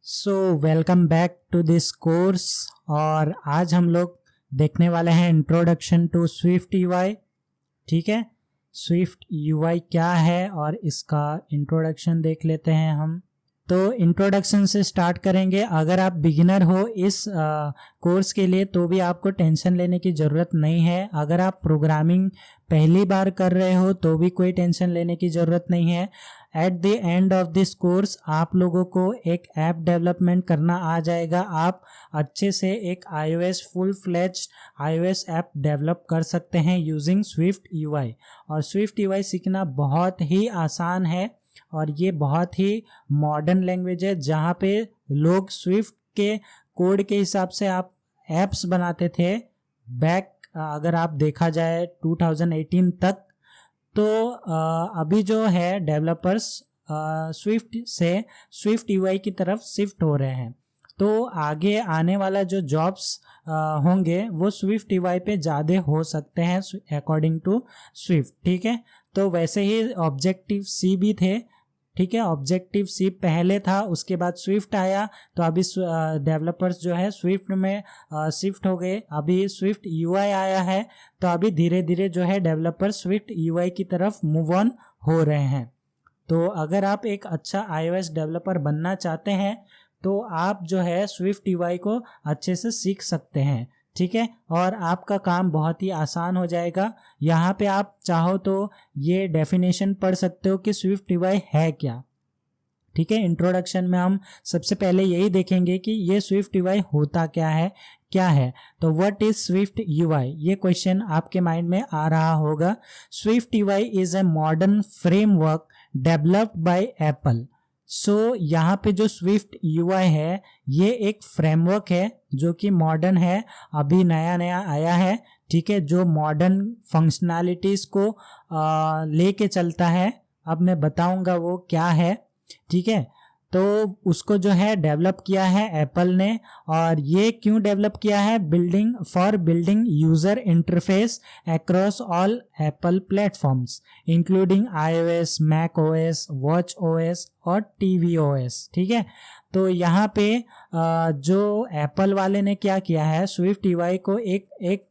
So welcome back to this course. और आज हम लोग देखने वाले हैं इंट्रोडक्शन टू स्विफ्ट यूआई। ठीक है, स्विफ्ट यूआई क्या है और इसका इंट्रोडक्शन देख लेते हैं हम। तो इंट्रोडक्शन से स्टार्ट करेंगे। अगर आप बिगिनर हो इस कोर्स के लिए तो भी आपको टेंशन लेने की ज़रूरत नहीं है। अगर आप प्रोग्रामिंग पहली बार कर रहे हो तो भी कोई टेंशन लेने की ज़रूरत नहीं है। At the end of this course आप लोगों को एक ऐप डेवलपमेंट करना आ जाएगा। आप अच्छे से एक iOS full fledged iOS app develop कर सकते हैं यूजिंग स्विफ्ट यूआई। और स्विफ्ट यूआई सीखना बहुत ही आसान है और ये बहुत ही मॉडर्न लैंग्वेज है जहाँ पे लोग स्विफ्ट के कोड के हिसाब से आप ऐप्स बनाते थे बैक अगर आप देखा जाए 2018 तक। तो अभी जो है डेवलपर्स स्विफ्ट से स्विफ्ट यूआई की तरफ शिफ्ट हो रहे हैं। तो आगे आने वाला जो जॉब्स होंगे वो स्विफ्ट यूआई पे ज़्यादा हो सकते हैं अकॉर्डिंग टू स्विफ्ट। ठीक है, तो वैसे ही ऑब्जेक्टिव सी भी थे। ठीक है, ऑब्जेक्टिव सी पहले था, उसके बाद स्विफ्ट आया, तो अभी डेवलपर्स जो है स्विफ्ट में शिफ्ट हो गए। अभी स्विफ्ट यूआई आया है, तो अभी धीरे धीरे जो है डेवलपर स्विफ्ट यूआई की तरफ मूव ऑन हो रहे हैं। तो अगर आप एक अच्छा iOS डेवलपर बनना चाहते हैं तो आप जो है स्विफ्ट यूआई को अच्छे से सीख सकते हैं। ठीक है, और आपका काम बहुत ही आसान हो जाएगा। यहाँ पे आप चाहो तो ये डेफिनेशन पढ़ सकते हो कि स्विफ्ट यूआई है क्या। ठीक है, इंट्रोडक्शन में हम सबसे पहले यही देखेंगे कि ये स्विफ्ट यूआई होता क्या है। तो व्हाट इज स्विफ्ट यूआई, ये क्वेश्चन आपके माइंड में आ रहा होगा। Swift UI is a modern framework developed by Apple. So यहाँ पे जो स्विफ्ट यूआई है ये एक फ्रेमवर्क है जो कि मॉडर्न है, अभी नया नया आया है। ठीक है, जो मॉडर्न फंक्शनैलिटीज़ को लेके चलता है। अब मैं बताऊंगा वो क्या है। ठीक है, तो उसको जो है डेवलप किया है एप्पल ने। और ये क्यों डेवलप किया है? Building user interface across all Apple platforms including iOS, macOS, watchOS और tvOS। ठीक है, तो यहाँ पे जो एप्पल वाले ने क्या किया है, स्विफ्ट यूआई को एक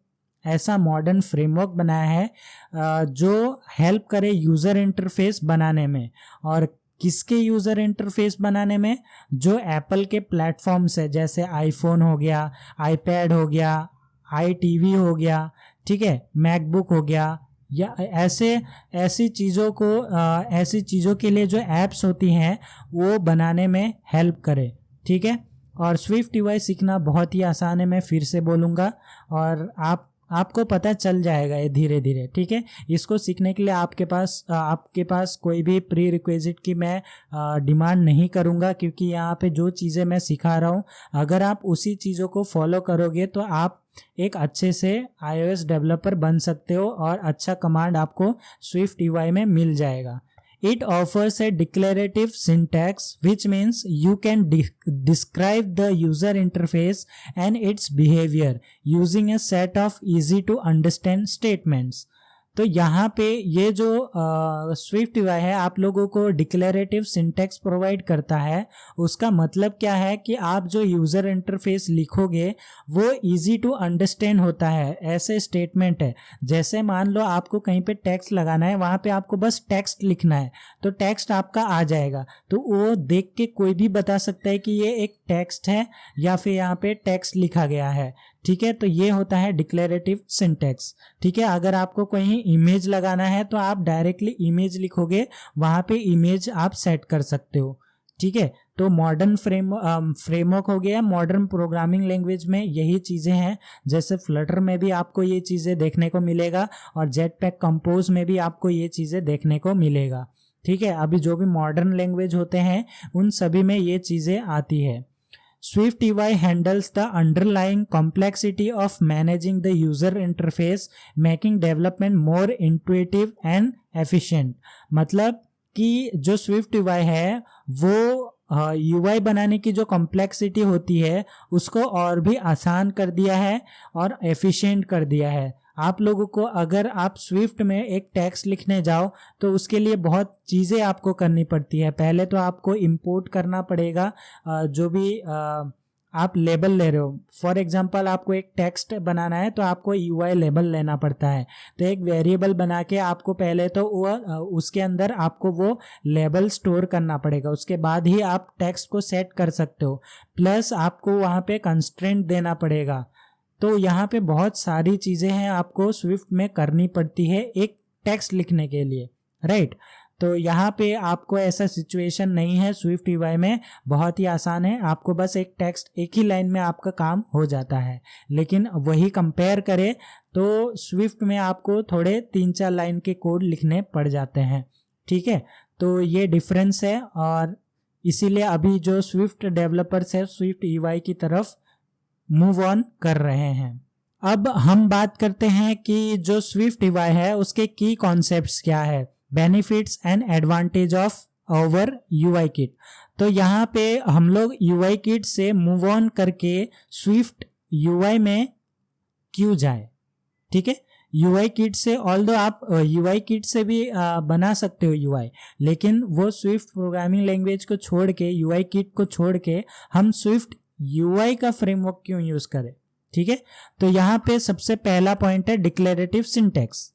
ऐसा मॉडर्न फ्रेमवर्क बनाया है जो हेल्प करे यूज़र इंटरफेस बनाने में। और किसके यूज़र इंटरफेस बनाने में? जो एप्पल के प्लेटफॉर्म्स है, जैसे आईफोन हो गया, आईपैड हो गया, iTV हो गया, ठीक है, मैकबुक हो गया, या ऐसी चीज़ों के लिए जो ऐप्स होती हैं वो बनाने में हेल्प करे। ठीक है, और स्विफ्ट यूआई सीखना बहुत ही आसान है, मैं फिर से बोलूँगा और आपको पता चल जाएगा ये धीरे धीरे। ठीक है, इसको सीखने के लिए आपके पास कोई भी प्री रिक्विजिट की मैं डिमांड नहीं करूँगा, क्योंकि यहाँ पे जो चीज़ें मैं सिखा रहा हूँ अगर आप उसी चीज़ों को फॉलो करोगे तो आप एक अच्छे से iOS डेवलपर बन सकते हो और अच्छा कमांड आपको स्विफ्ट यूआई में मिल जाएगा। It offers a declarative syntax, which means you can describe the user interface and its behavior using a set of easy to understand statements. तो यहाँ पे ये जो स्विफ्ट यूआई है आप लोगों को डिक्लेरेटिव सिंटैक्स प्रोवाइड करता है। उसका मतलब क्या है कि आप जो यूज़र इंटरफेस लिखोगे वो इजी टू अंडरस्टैंड होता है। ऐसे स्टेटमेंट है, जैसे मान लो आपको कहीं पे टेक्स्ट लगाना है, वहाँ पे आपको बस टेक्स्ट लिखना है तो टेक्स्ट आपका आ जाएगा। तो वो देख के कोई भी बता सकता है कि ये एक टेक्स्ट है या फिर यहाँ पे टेक्स्ट लिखा गया है। ठीक है, तो ये होता है डिक्लेरेटिव सिंटैक्स। ठीक है, अगर आपको कहीं इमेज लगाना है तो आप डायरेक्टली इमेज लिखोगे, वहाँ पे इमेज आप सेट कर सकते हो। ठीक है, तो मॉडर्न फ्रेमवर्क हो गया। मॉडर्न प्रोग्रामिंग लैंग्वेज में यही चीज़ें हैं, जैसे फ्लटर में भी आपको ये चीज़ें देखने को मिलेगा और जेटपैक कंपोज में भी आपको ये चीज़ें देखने को मिलेगा। ठीक है, अभी जो भी मॉडर्न लैंग्वेज होते हैं उन सभी में ये चीज़ें आती है। Swift UI handles the underlying complexity of managing the user interface, making development more intuitive and efficient। मतलब कि जो Swift UI है वो UI बनाने की जो कॉम्प्लेक्सिटी होती है उसको और भी आसान कर दिया है और एफिशिएंट कर दिया है। आप लोगों को अगर आप स्विफ्ट में एक टेक्स्ट लिखने जाओ तो उसके लिए बहुत चीज़ें आपको करनी पड़ती है। पहले तो आपको इंपोर्ट करना पड़ेगा जो भी आप लेबल ले रहे हो। फॉर एग्जांपल आपको एक टेक्स्ट बनाना है तो आपको यूआई लेबल लेना पड़ता है। तो एक वेरिएबल बना के आपको पहले तो उसके अंदर आपको वो लेबल स्टोर करना पड़ेगा, उसके बाद ही आप टेक्स्ट को सेट कर सकते हो। प्लस आपको वहाँ पे कंस्ट्रेंट देना पड़ेगा। तो यहाँ पे बहुत सारी चीज़ें हैं आपको स्विफ्ट में करनी पड़ती है एक टेक्स्ट लिखने के लिए, राइट। तो यहाँ पे आपको ऐसा सिचुएशन नहीं है, स्विफ्ट यूआई में बहुत ही आसान है, आपको बस एक टेक्स्ट एक ही लाइन में आपका काम हो जाता है। लेकिन वही कंपेयर करें तो स्विफ्ट में आपको थोड़े 3-4 लाइन के कोड लिखने पड़ जाते हैं, ठीक है। तो ये डिफरेंस है और इसीलिए अभी जो स्विफ्ट डेवलपर्स है स्विफ्ट यूआई की तरफ मूव ऑन कर रहे हैं। अब हम बात करते हैं कि जो स्विफ्ट यूआई है उसके की कॉन्सेप्ट्स क्या है, benefits and advantage of over UI kit. तो यहाँ पे हम लोग यूआई किट से मूव ऑन करके स्विफ्ट यूआई में क्यों जाए, ठीक है। यूआई किट से ऑल्दो आप यूआई किट से भी बना सकते हो यूआई, लेकिन वो स्विफ्ट प्रोग्रामिंग लैंग्वेज को छोड़ के यूआई किट को छोड़ के हम स्विफ्ट यूआई का फ्रेमवर्क क्यों यूज करें, ठीक है। तो यहाँ पे सबसे पहला पॉइंट है डिक्लेरेटिव सिंटैक्स,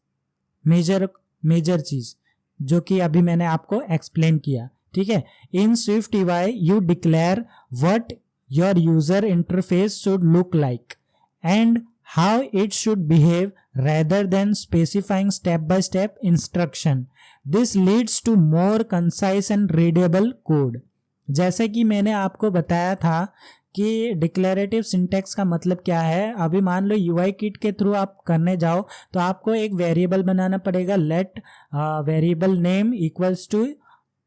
मेजर चीज जो कि अभी मैंने आपको एक्सप्लेन किया, ठीक है। In Swift UI you declare what your user interface should look like and how it should behave rather than specifying step-by-step instruction. This leads to more concise and readable code. जैसे कि मैंने आपको बताया था कि डिक्लेरेटिव सिंटैक्स का मतलब क्या है। अभी मान लो यूआई किट के थ्रू आप करने जाओ तो आपको एक वेरिएबल बनाना पड़ेगा, let variable name equals to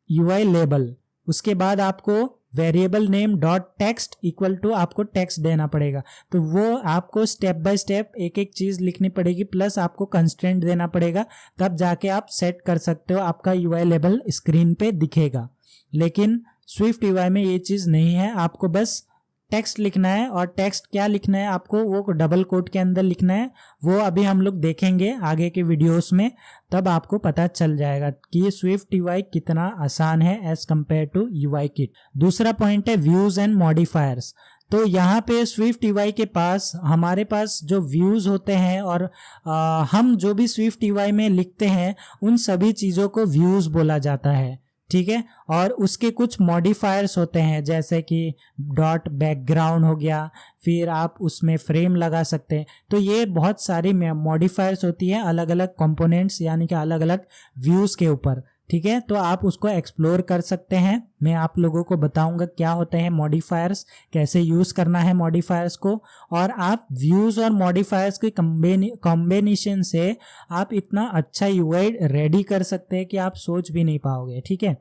UI label. उसके बाद आपको variable name dot text equal to आपको टेक्स्ट देना पड़ेगा। तो वो आपको स्टेप बाय स्टेप एक एक चीज़ लिखनी पड़ेगी, प्लस आपको कंस्ट्रेंट देना पड़ेगा, तब जाके आप सेट कर सकते हो, आपका यूआई लेबल स्क्रीन पे दिखेगा। लेकिन स्विफ्ट यूआई में ये चीज़ नहीं है, आपको बस टेक्स्ट लिखना है। और टेक्स्ट क्या लिखना है आपको, वो डबल कोट के अंदर लिखना है। वो अभी हम लोग देखेंगे आगे के वीडियोस में, तब आपको पता चल जाएगा कि स्विफ्ट यूआई कितना आसान है as compare to UI kit. दूसरा पॉइंट है व्यूज एंड मॉडिफायर्स। तो यहाँ पे स्विफ्ट यूआई के पास हमारे पास जो व्यूज होते हैं और हम जो भी स्विफ्ट यूआई में लिखते हैं उन सभी चीज़ों को व्यूज बोला जाता है, ठीक है। और उसके कुछ मॉडिफायर्स होते हैं जैसे कि डॉट बैकग्राउंड हो गया, फिर आप उसमें फ्रेम लगा सकते हैं। तो ये बहुत सारी मॉडिफायर्स होती है अलग अलग कंपोनेंट्स यानी कि अलग अलग व्यूज़ के ऊपर, ठीक है। तो आप उसको एक्सप्लोर कर सकते हैं। मैं आप लोगों को बताऊंगा क्या होते हैं मॉडिफायर्स, कैसे यूज़ करना है मॉडिफायर्स को। और आप व्यूज़ और मॉडिफायर्स के कॉम्बिनेशन से आप इतना अच्छा यूआई रेडी कर सकते हैं कि आप सोच भी नहीं पाओगे, ठीक है।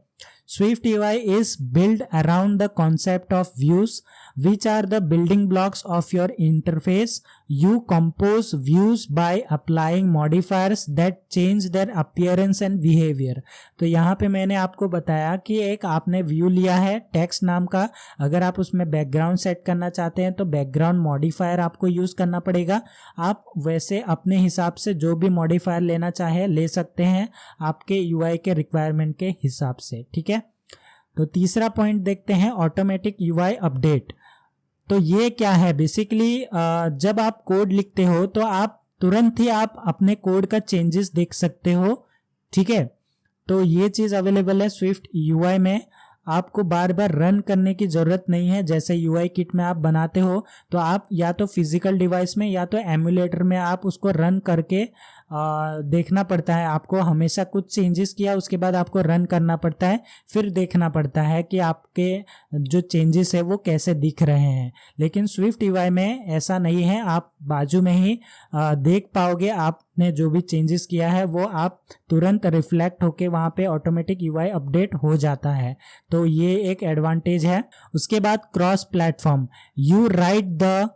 Swift UI is built around the concept of views, which are the building blocks of your interface. You compose views by applying modifiers that change their appearance and behavior. तो यहाँ पे मैंने आपको बताया कि एक आपने व्यू लिया है टेक्स्ट नाम का, अगर आप उसमें बैकग्राउंड सेट करना चाहते हैं तो बैकग्राउंड मॉडिफायर आपको यूज़ करना पड़ेगा। आप वैसे अपने हिसाब से जो भी मॉडिफायर लेना चाहे ले सकते हैं आपके यूआई के रिक्वायरमेंट के हिसाब से, ठीक है। तो तीसरा पॉइंट देखते हैं ऑटोमेटिक यूआई अपडेट। तो ये क्या है, बेसिकली जब आप कोड लिखते हो तो आप तुरंत ही आप अपने कोड का चेंजेस देख सकते हो, ठीक है। तो ये चीज़ अवेलेबल है स्विफ्ट यूआई में, आपको बार बार रन करने की ज़रूरत नहीं है। जैसे यूआई किट में आप बनाते हो तो आप या तो फिजिकल डिवाइस में या तो एमुलेटर में आप उसको रन करके देखना पड़ता है। आपको हमेशा कुछ चेंजेस किया उसके बाद आपको रन करना पड़ता है, फिर देखना पड़ता है कि आपके जो चेंजेस है वो कैसे दिख रहे हैं। लेकिन स्विफ्ट यूआई में ऐसा नहीं है, आप बाजू में ही देख पाओगे आपने जो भी चेंजेस किया है वो आप तुरंत रिफ्लेक्ट होके वहाँ पे ऑटोमेटिक यूआई अपडेट हो जाता है। तो ये एक एडवांटेज है। उसके बाद cross platform, you right the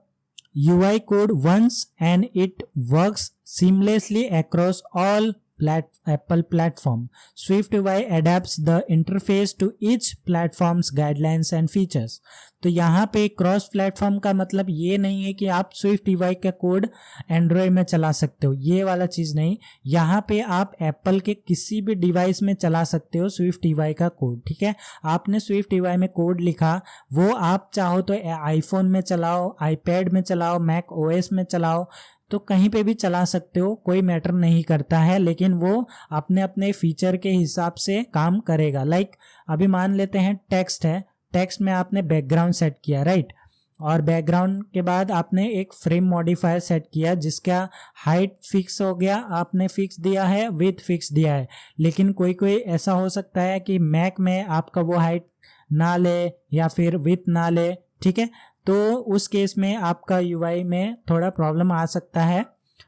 UI code once and it works seamlessly across all Apple platform. SwiftUI adapts the interface to each platform's guidelines and features. तो यहाँ पे क्रॉस प्लेटफॉर्म का मतलब ये नहीं है कि आप SwiftUI का कोड एंड्रॉयड में चला सकते हो, ये वाला चीज़ नहीं। यहाँ पे आप एप्पल के किसी भी डिवाइस में चला सकते हो SwiftUI का कोड, ठीक है। आपने SwiftUI में कोड लिखा, वो आप चाहो तो आईफोन में चलाओ, आईपैड में चलाओ, मैक ओएस में चलाओ, तो कहीं पे भी चला सकते हो, कोई मैटर नहीं करता है, लेकिन वो अपने अपने फीचर के हिसाब से काम करेगा। लाइक अभी मान लेते हैं टेक्स्ट है, टेक्स्ट में आपने बैकग्राउंड सेट किया, राइट, और बैकग्राउंड के बाद आपने एक फ्रेम मॉडिफायर सेट किया जिसका हाइट फिक्स हो गया, आपने फिक्स दिया है, विड्थ फिक्स दिया है। लेकिन कोई ऐसा हो सकता है कि मैक में आपका वो हाइट ना ले या फिर विड्थ ना ले, ठीक है, तो उस केस में आपका यूआई में थोड़ा प्रॉब्लम आ सकता है।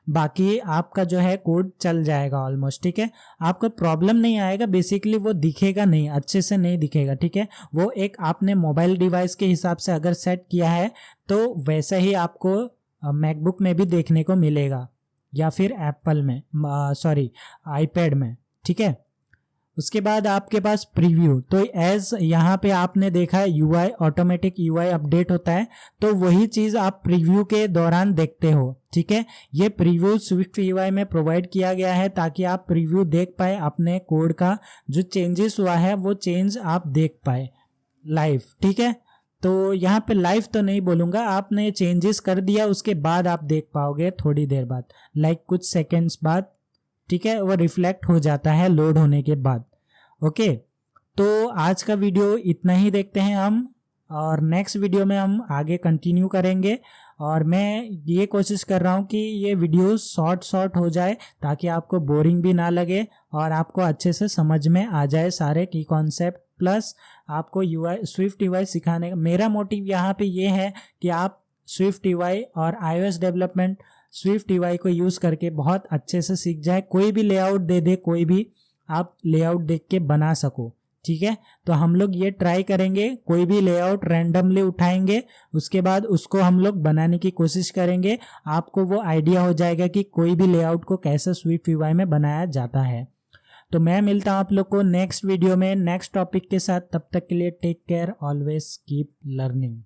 बाकी आपका जो है कोड चल जाएगा ऑलमोस्ट, ठीक है, आपको प्रॉब्लम नहीं आएगा। बेसिकली वो दिखेगा नहीं, अच्छे से नहीं दिखेगा, ठीक है। वो एक आपने मोबाइल डिवाइस के हिसाब से अगर सेट किया है तो वैसा ही आपको मैकबुक में भी देखने को मिलेगा या फिर एप्पल में, सॉरी आईपैड में, ठीक है। उसके बाद आपके पास प्रीव्यू, तो एज यहाँ पे आपने देखा है यूआई ऑटोमेटिक यूआई अपडेट होता है, तो वही चीज़ आप प्रीव्यू के दौरान देखते हो, ठीक है। ये प्रीव्यू SwiftUI में प्रोवाइड किया गया है ताकि आप प्रीव्यू देख पाए, अपने कोड का जो चेंजेस हुआ है वो चेंज आप देख पाए लाइव, ठीक है। तो यहाँ पे लाइव तो नहीं बोलूँगा, आपने चेंजेस कर दिया उसके बाद आप देख पाओगे थोड़ी देर बाद, लाइक कुछ सेकेंड्स बाद, ठीक है, वो रिफ्लेक्ट हो जाता है लोड होने के बाद। ओके, तो आज का वीडियो इतना ही देखते हैं हम, और नेक्स्ट वीडियो में हम आगे कंटिन्यू करेंगे। और मैं ये कोशिश कर रहा हूँ कि ये वीडियो शॉर्ट हो जाए ताकि आपको बोरिंग भी ना लगे और आपको अच्छे से समझ में आ जाए सारे की कॉन्सेप्ट, प्लस आपको SwiftUI सिखाने का मेरा मोटिव यहाँ पे ये है कि आप SwiftUI और iOS डेवलपमेंट SwiftUI को यूज़ करके बहुत अच्छे से सीख जाए। कोई भी लेआउट दे दे, कोई भी आप लेआउट देख के बना सको, ठीक है। तो हम लोग ये ट्राई करेंगे, कोई भी लेआउट रैंडमली उठाएंगे, उसके बाद उसको हम लोग बनाने की कोशिश करेंगे। आपको वो आइडिया हो जाएगा कि कोई भी लेआउट को कैसे SwiftUI में बनाया जाता है। तो मैं मिलता हूँ आप लोग को नेक्स्ट वीडियो में नेक्स्ट टॉपिक के साथ। तब तक के लिए take care, always keep learning.